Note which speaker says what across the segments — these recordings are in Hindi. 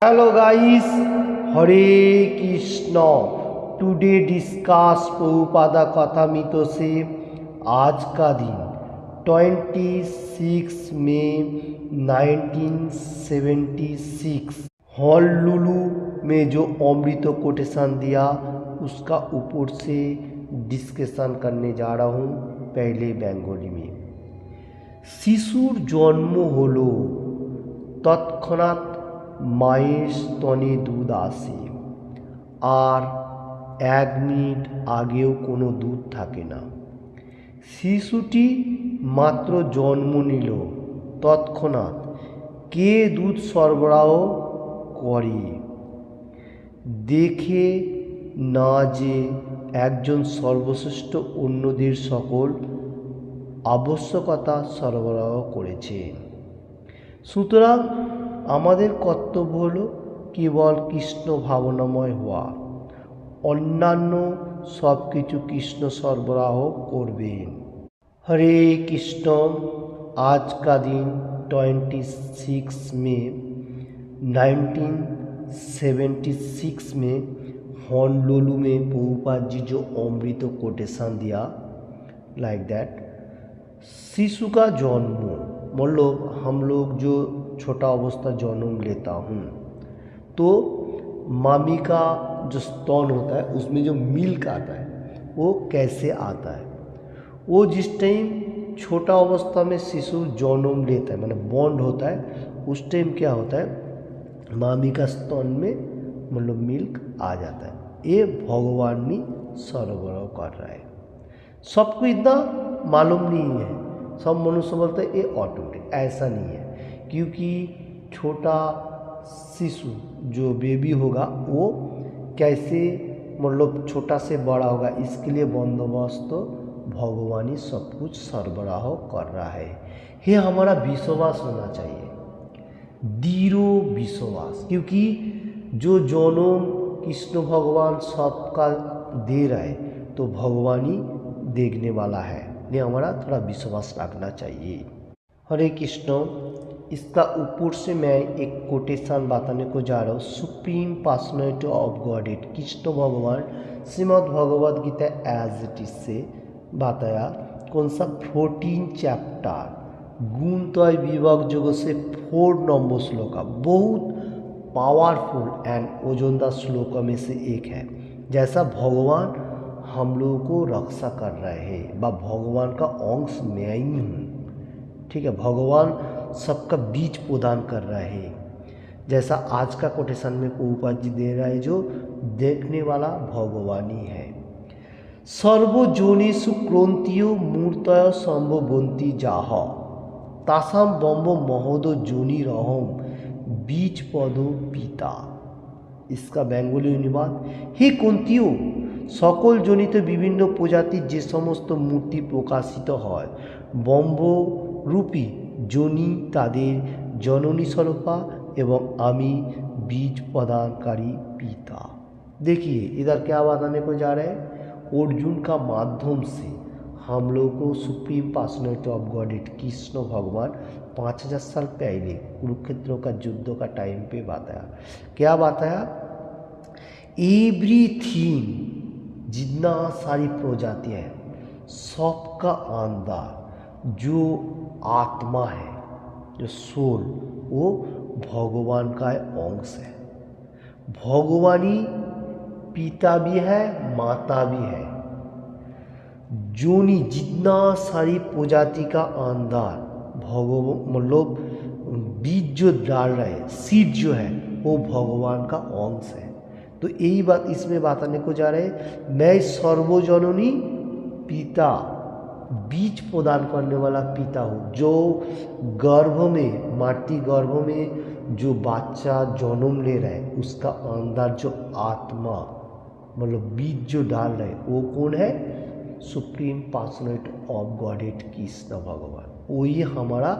Speaker 1: Hello guys, Hare Krishna. Today discuss Prabhupada कथामितो से आज का दिन 26 मई 1976 हॉनोलुलु में जो अमृत कोटेशन दिया उसका ऊपर से डिस्कशन करने जा रहा हूँ। पहले बेंगली में शिशुर जन्म हलो तत्क्षणात माয়ের স্তনে দুধ আসে আর 1 মিনিট আগেও কোনো দুধ থাকে না। শিশুটি মাত্র জন্ম নিল, তৎক্ষণাৎ কে দুধ সরবরাহ করে দেখে না যে একজন সর্বশ্রেষ্ঠ অন্যদের সকল আবশ্যকতা সরবরাহ করেছেন। সুতরাং আমাদের কর্তব্য হলো কেবল কৃষ্ণ ভাবনাময় হওয়া, অন্যান্য সব কিছু কৃষ্ণ সরবরাহ করবেন। हरे कृष्ण। आज का दिन 26 मई 1976 में हॉनोलुलु में प्रभुपाद जी जो अमृत कोटेशन दिया लाइक दैट शिशु का जन्म मतलब हम लोग जो छोटा अवस्था जन्म लेता हूँ तो मामी का जो स्तन होता है उसमें जो मिल्क आता है वो कैसे आता है। वो जिस टाइम छोटा अवस्था में शिशु जन्म लेता है मतलब बॉन्ड होता है उस टाइम क्या होता है मामी का स्तन में मतलब मिल्क आ जाता है। ये भगवान ही सरबराह कर रहा है। सबको इतना मालूम नहीं है। सब मनुष्य बोलते हैं ये ऑटोमेटिक, ऐसा नहीं है क्योंकि छोटा शिशु जो बेबी होगा वो कैसे मतलब छोटा से बड़ा होगा इसके लिए बंदोबस्त तो भगवान ही सब कुछ सरबराह कर रहा है। ये हमारा विश्वास होना चाहिए, दृढ़ विश्वास, क्योंकि जो जन्म कृष्ण भगवान सबका दे रहा है तो भगवान ही देखने वाला है। ये हमारा थोड़ा विश्वास रखना चाहिए। हरे कृष्ण। इसका ऊपर से मैं एक कोटेशन बताने को जा रहा हूँ। Supreme personality of godhead Krishna भगवान Shrimad Bhagavad Gita as it is से बताया कौन सा 14 चैप्टर गुणत्रय विभाग योग से 4 नंबर श्लोक बहुत पावरफुल एंड ओजनदार श्लोकों में से एक है। जैसा भगवान हम लोगों को रक्षा कर रहे हैं व भगवान का अंश मैं ही हूँ, ठीक है। भगवान सबका बीज प्रदान कर रहे हैं। जैसा आज का कोटेशन में प्रभुपाद जी दे रहा है जो देखने वाला भगवान ही है। सर्वजोनिषु क्रांतियो मूर्तय संभवन्ति जाह तासाम बम्ब महोदो जोनिरहम बीज पदो पिता। इसका बेंगली अनुवाद, हे कुंतियो सकल जनित विभिन्न प्रजातिर जे समस्त मूर्ति प्रकाशित है ब्रह्मरूपी जोनि तादेर जननी स्वरूपा एवं आमी बीज प्रदानकारी पिता। देखिए इधर क्या बताने को जा रहे हैं, अर्जुन का माध्यम से हम लोग को supreme personality of godhead Krishna भगवान 5000 साल पहले कुरुक्षेत्र का युद्ध का टाइम पे बताया। क्या बताया, एवरीथिंग जितना सारी प्रजातियाँ हैं सबका अंदर जो आत्मा है जो सोल वो भगवान का अंश है। भगवानी पिता भी है माता भी है। जोनी जितना सारी प्रजाति का अंदर भगवान मतलब बीज जो डाल रहे हैं सीड जो है वो भगवान का अंश है। तो यही बात इसमें बताने को जा रहे हैं, मैं सर्वजननी पिता बीज प्रदान करने वाला पिता हूँ। जो गर्भ में माटी गर्भ में जो बच्चा जन्म ले रहा है उसका अंदर जो आत्मा मतलब बीज जो डाल रहे हैं वो कौन है, supreme personality of godhead Krishna भगवान। वही हमारा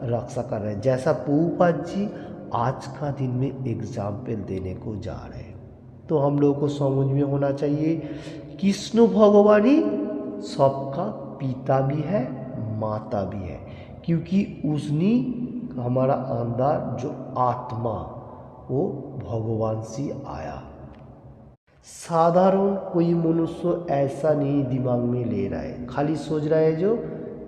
Speaker 1: रक्षा कर रहे हैं। जैसा प्रभुपाद जी आज का दिन में एग्जाम्पल देने को जा रहे हैं तो हम लोगों को समझ में होना चाहिए कृष्ण भगवान ही सबका पिता भी है माता भी है, क्योंकि उसने हमारा अंदर जो आत्मा वो भगवान से आया। साधारण कोई मनुष्य ऐसा नहीं दिमाग में ले रहा है, खाली सोच रहा है जो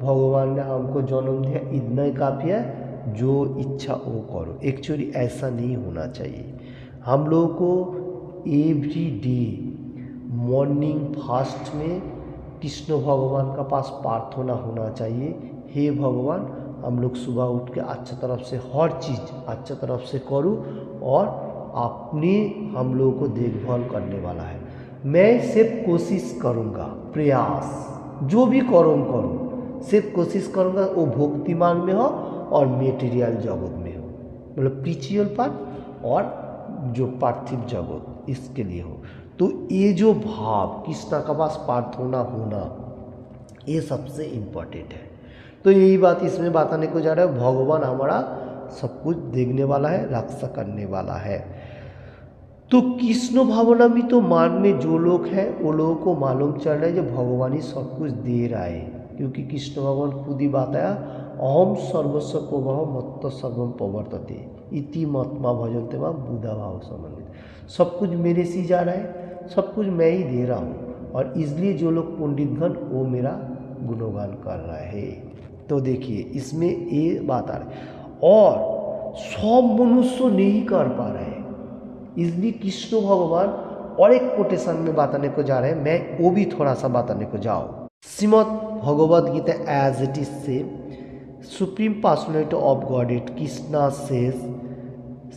Speaker 1: भगवान ने हमको जन्म दिया इतना ही काफ़ी है, जो इच्छा वो करो। एक्चुअली ऐसा नहीं होना चाहिए। हम लोगों को एवरी डे मॉर्निंग फास्ट में कृष्ण भगवान का पास प्रार्थना होना चाहिए, हे भगवान हम लोग सुबह उठ के अच्छा तरफ से हर चीज़ अच्छा तरफ से करूँ और अपने हम लोगों को देखभाल करने वाला है। मैं सिर्फ कोशिश करूँगा, प्रयास जो भी करूँ सिर्फ कोशिश करूँगा वो भक्तिमान में हो और मेटेरियल जगत में हो, मतलब स्पिरिचुअल पार्ट और जो पार्थिव जगत इसके लिए हो। तो ये जो भाव कृष्ण का पास प्रार्थना होना ये सबसे इम्पोर्टेंट है। तो यही बात इसमें बताने को जा रहा है, भगवान हमारा सब कुछ देखने वाला है, रक्षा करने वाला है। तो कृष्ण भावनामृत मान में जो लोग हैं वो लोगों को मालूम चल रहा है जो भगवान ही सब कुछ दे रहा है, क्योंकि कृष्ण भगवान खुद ही बताया अहम सर्वस्व प्रभव मत्त सर्वम प्रवर्तते इति महात्मा भजनते वा बुधा भाव संबंधित। सब कुछ मेरे से जा रहा है, सब कुछ मैं ही दे रहा हूँ, और इसलिए जो लोग पंडितगण वो मेरा गुणगान कर रहा है। तो देखिए इसमें ये बात आ रही है, और सब मनुष्य नहीं कर पा रहे हैं, इसलिए कृष्ण भगवान और एक कोटेशन में बताने को जा रहे हैं, मैं वो भी थोड़ा सा बताने को जाऊँ। Shrimad Bhagavad Gita as it is से supreme personality of godhead Krishna says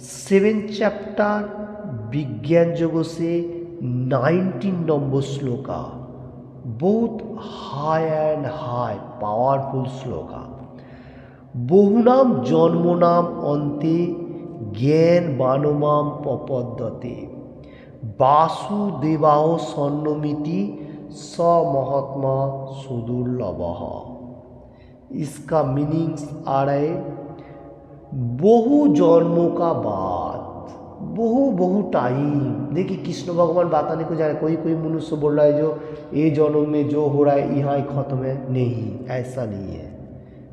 Speaker 1: 7 chapter विज्ञान जगत से 19 नंबर श्लोका, बहुत high and high powerful shloka. बहुनाम जन्मनाम अन्ते ज्ञान बानुमाम प्रपद्यते वासुदेवाह सन्नमिति स महात्मा सुदुर्लभः। इसका मीनिंग्स आ रहे बहु जन्मों का बाद, बहु टाइम। देखिए कृष्ण भगवान बताने को जा रहे, कोई मनुष्य बोल रहा है जो ये जन्म में जो हो रहा है यहाँ ही खत्म है, नहीं ऐसा नहीं है।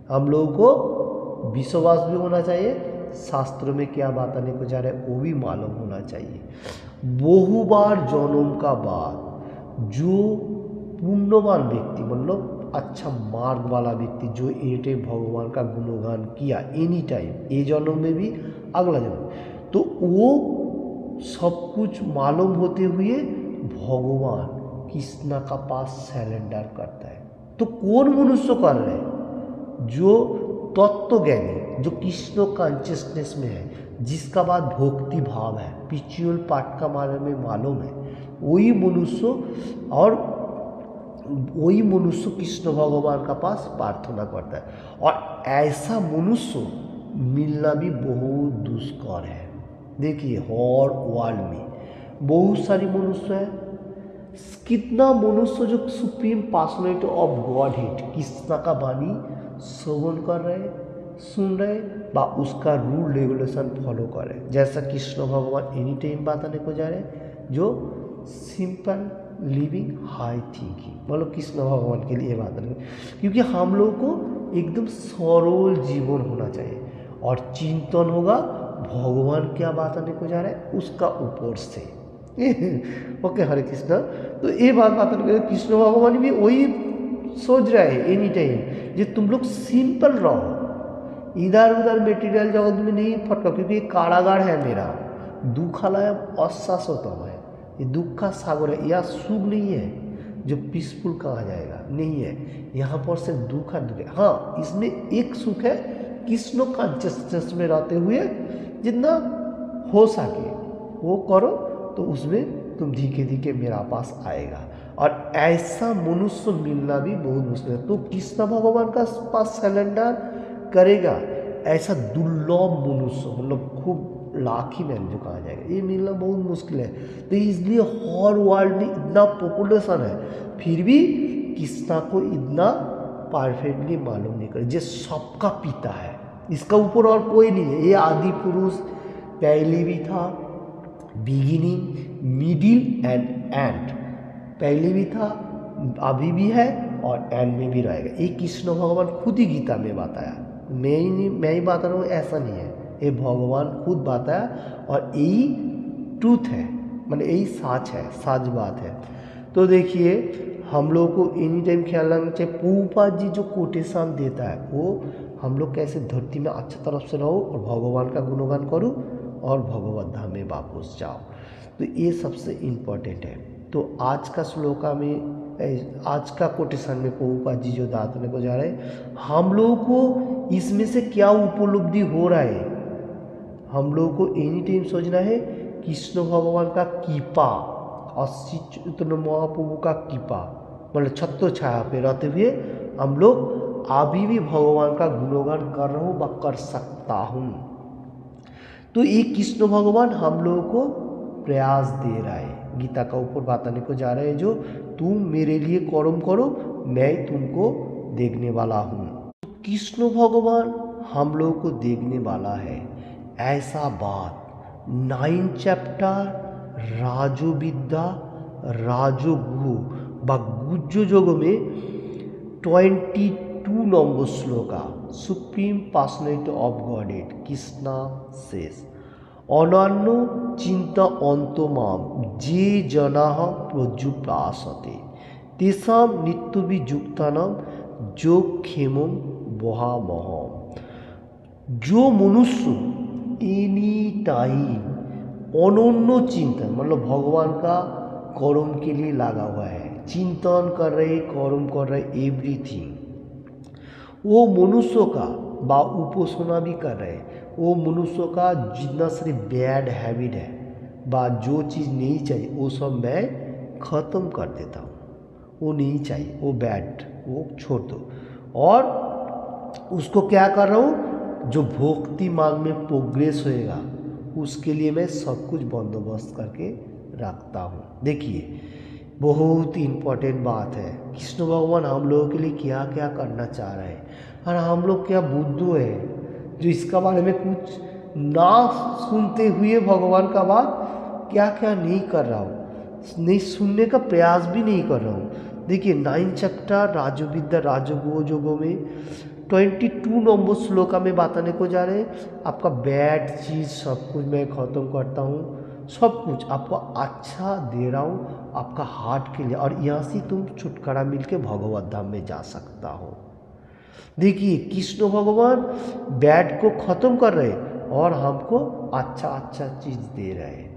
Speaker 1: हम लोगों को विश्वास भी होना चाहिए, शास्त्र में क्या बताने को जा रहा है वो भी मालूम होना चाहिए। बहु बार जन्म का बाद जो पुण्यवान व्यक्ति, मतलब अच्छा मार्ग वाला व्यक्ति जो एनी टाइम भगवान का गुणगान किया, एनी टाइम ये जन्म में भी अगला जन्म, तो वो सब कुछ मालूम होते हुए भगवान कृष्ण का पास सरेंडर करता है। तो कौन मनुष्य कर रहे हैं? जो तत्वज्ञानी, जो कृष्ण कॉन्शियसनेस में है, जिसका बाद भक्ति भाव है, स्पिरिचुअल पार्ट का बारे में मालूम है, वही मनुष्य, और वही मनुष्य कृष्ण भगवान का पास प्रार्थना करता है। और ऐसा मनुष्य मिलना भी बहुत दुष्कर है। देखिए हर वर्ल्ड में बहुत सारी मनुष्य है, कितना मनुष्य जो supreme personality of God hit Krishna का वाणी श्रवण कर रहे, सुन रहे, बा उसका रूल रेगुलेशन फॉलो कर रहे। जैसा कृष्ण भगवान एनी टाइम बताने को जा रहे हैं, जो सिंपल लिविंग हाई थिंकिंग, मतलब कृष्ण भगवान के लिए बात नहीं, क्योंकि हम लोगों को एकदम सरल जीवन होना चाहिए, और चिंतन होगा भगवान क्या बताने को जा रहा है उसका ऊपर से। ओके हरे कृष्ण। तो ये बात बताने को कृष्ण भगवान भी वही सोच रहा है एनी टाइम, जो तुम लोग सिंपल रहो, इधर उधर मेटीरियल जगत में नहीं फटको, क्योंकि ये कारागार है मेरा, दुखालय अशाश्वतम है, ये दुख का सागर है, यह सुख नहीं है जो पीसफुल कहा जाएगा, नहीं है यहाँ पर सिर्फ दुख है, दुख है। हाँ इसमें एक सुख है, कृष्ण कॉन्शियसनेस में रहते हुए जितना हो सके वो करो, तो उसमें तुम धीरे धीरे मेरा पास आएगा। और ऐसा मनुष्य मिलना भी बहुत मुश्किल है। तो कृष्ण भगवान का पास सरेंडर करेगा ऐसा दुर्लभ मनुष्य, मतलब खूब लाखी मैन जो कहा जाएगा, ये मिलना बहुत मुश्किल है। तो इसलिए हर वर्ल्ड में इतना पॉपुलेशन है, फिर भी कृष्णा को इतना परफेक्टली मालूम नहीं करे, जो सबका पिता है, इसका ऊपर और कोई नहीं है। ये आदि पुरुष पहले भी था, बिगिनिंग मिडिल एंड एंड, पहले भी था, अभी भी है और एंड में भी रहेगा। ये कृष्ण भगवान खुद ही गीता में बताया, मैं ही बता रहा हूँ, ऐसा नहीं है, ये भगवान खुद बताया और यही ट्रूथ है, मतलब यही सच है, सच बात है। तो देखिए हम लोग को एनी टाइम ख्याल रखना चाहिए, प्रभुपाद जी जो कोटेशन देता है वो हम लोग कैसे धरती में अच्छा तरफ से रहो और भगवान का गुणगान करो और भगवत धाम में वापस जाओ। तो ये सबसे इम्पोर्टेंट है। तो आज का श्लोका में, आज का कोटेशन में प्रभुपाद जी जो दातने को जा रहे हैं, हम लोगों को इसमें से क्या उपलब्धि हो रहा है, हम लोगों को एनी टाइम सोचना है कृष्ण भगवान का कृपा और श्री चैतन्य महाप्रभु का कृपा, मतलब छत्र छाया पे रहते हुए हम लोग अभी भी भगवान का गुणगान कर रहा हूँ व कर सकता हूँ। तो ये कृष्ण भगवान हम लोगों को प्रयास दे रहा है, गीता का ऊपर बताने को जा रहे हैं, जो तुम मेरे लिए कर्म करो मैं तुमको देखने वाला हूँ। तो कृष्ण भगवान हम लोगों को देखने वाला है, ऐसा बात 9 चैप्टर राजोविद्या राजगुह व गुज्जो जोग में 22 নম্বর শ্লোকা সুপ্রিম পার্সোনালিটি অফ গডেড কৃষ্ণা শেষ অনন্য চিন্তা অন্তমাম যে জনাহ প্রযুপ্রাসতে তেষাম নিত্যবিযুক্তানাম যোগক্ষেমম বহামহম। जो मनुष्य एनी टाइम अनन्य चिंतन, मतलब भगवान का कर्म के लिए लगा हुआ है, चिंतन कर रहे, कर्म कर रहे, एवरीथिंग, वो मनुष्य का बा उपासना भी कर रहे, वो मनुष्य का जितना सारे बैड हैबिट है बा जो चीज़ नहीं चाहिए वो सब मैं ख़त्म कर देता हूँ, वो नहीं चाहिए, वो बैड वो छोड़ दो, और उसको क्या कर रहा हूँ, जो भक्ति मार्ग में प्रोग्रेस होएगा उसके लिए मैं सब कुछ बंदोबस्त करके रखता हूँ। देखिए बहुत इम्पोर्टेंट बात है, कृष्ण भगवान हम लोगों के लिए क्या क्या करना चाह रहे हैं, और हम लोग क्या बुद्धू है जो इसका बारे में कुछ ना सुनते हुए भगवान का बात क्या क्या नहीं कर रहा हूँ, नहीं सुनने का प्रयास भी नहीं कर रहा हूँ। देखिए 9 चैप्टर राजोविद्या राजगुह जोगों में 22 नंबर श्लोका में बताने को जा रहे हैं, आपका बैड चीज़ सब कुछ मैं ख़त्म करता हूँ, सब कुछ आपको अच्छा दे रहा हूँ आपका हार्ट के लिए, और यहाँ से तुम छुटकारा मिलके भगवत धाम में जा सकता हो। देखिए कृष्ण भगवान बैड को ख़त्म कर रहे और हमको अच्छा अच्छा चीज़ दे रहे हैं।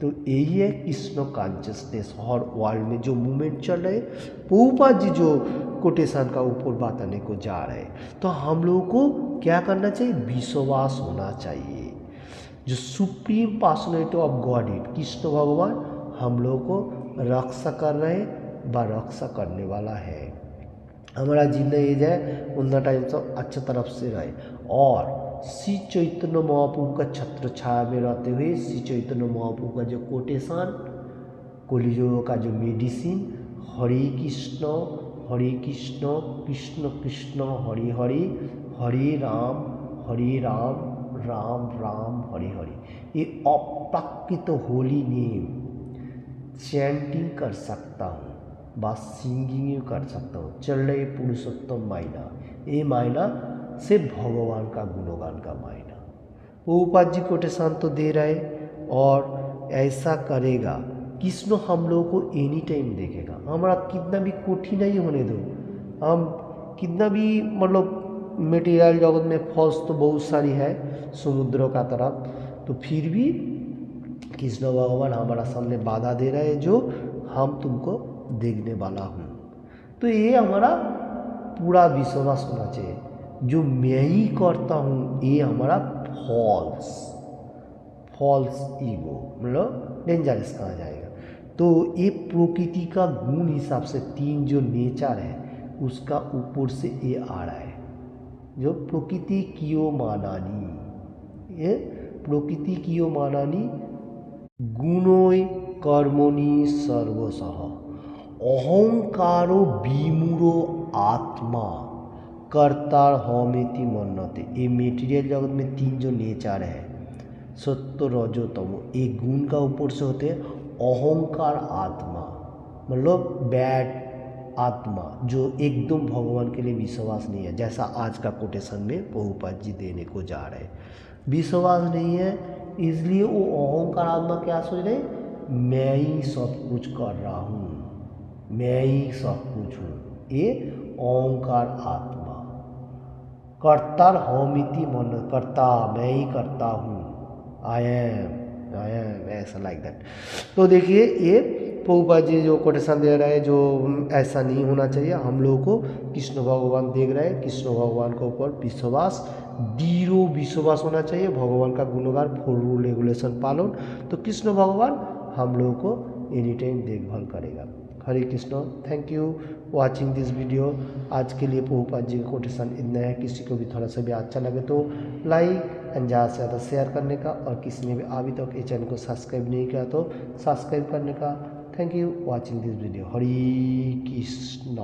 Speaker 1: तो यही है कृष्ण कॉन्शियसनेस हर वर्ल्ड में जो मूवमेंट चल रहे, प्रभुपाद जी जो कोटेशन का ऊपर बताने को जा रहे हैं। तो हम लोगों को क्या करना चाहिए, विश्वास होना चाहिए जो supreme personality of godhead Krishna भगवान हम लोगों को रक्षा कर रहे व रक्षा करने वाला है। हमारा जितना एज है उतना टाइम सब अच्छा तरफ से रहे, और श्री चैतन्य महाप्रभु का छत्र छाया में रहते हुए श्री चैतन्य महाप्रभु का जो कोटेशन, कलियुग का जो मेडिसिन, हरे कृष्ण कृष्ण कृष्ण हरे हरे, हरे राम राम राम हरे हरे, ये अप्राकृत होली नेम चैंटिंग कर सकता हूँ, बस सिंगिंग कर सकता हूँ, चल रहे पुरुषोत्तम मायना, ये मायना से भगवान का गुणगान का मायना। प्रभुपाद जी कोटेशन तो दे रहे और ऐसा करेगा कृष्ण हम लोगों को एनी टाइम देखेगा। हमारा कितना भी कठिनाई होने दो, हम कितना भी मतलब मटेरियल जगत में फॉल्स तो बहुत सारी है समुद्रों का तरफ, तो फिर भी कृष्ण भगवान हमारा सामने बाधा दे रहे हैं जो हम तुमको देखने वाला हूँ। तो ये हमारा पूरा विश्वास होना चाहिए, जो मैं ही करता हूँ ये हमारा फॉल्स ईगो, मतलब डेंजरस कहा जाएगा। तो ये प्रकृति का गुण हिसाब से 3 जो नेचर है उसका ऊपर से ये आ रहा है, जो प्रकृति कियो मानानी, ये प्रकृति कियो मानानी गुणोय कर्मणि सर्वशः अहंकारो विमूढ़ो आत्मा कर्तार हमेति मन्नते। ये मेटीरियल जगत में 3 जो नेचर है सत्य रजो तमो, एक गुण का ऊपर से होते हैं अहंकार आत्मा, मतलब बैड आत्मा जो एकदम भगवान के लिए विश्वास नहीं है, जैसा आज का कोटेशन में प्रभुपाद जी देने को जा रहे हैं। विश्वास नहीं है, इसलिए वो अहंकार आत्मा क्या सोच रहे, मैं ही सब कुछ कर रहा हूँ, मैं ही सब कुछ हूँ। ये अहंकार आत्मा। कर्ता हमिति मन, कर्ता मैं ही करता हूँ, आई एम ऐसा लाइक दैट। तो देखिए ये प्रभुपाद जी जो कोटेशन दे रहे हैं, जो ऐसा नहीं होना चाहिए। हम लोगों को कृष्ण भगवान देख रहे हैं, कृष्ण भगवान के ऊपर विश्वास, दृढ़ विश्वास होना चाहिए, भगवान का गुणगान, फुल रूल रेगुलेशन पालन, तो कृष्ण भगवान हम लोगों को एनी टाइम देखभाल करेगा। Hare Krishna. Thank you watching this video. आज के लिए प्रभुपाद जी का कोटेशन इतना है। किसी को भी थोड़ा सा भी अच्छा लगे तो लाइक एंड ज़्यादा से ज़्यादा शेयर करने का, और किसी ने भी अभी तक ये चैनल को सब्सक्राइब नहीं किया तो सब्सक्राइब करने का। Thank you watching this video. Hare Krishna.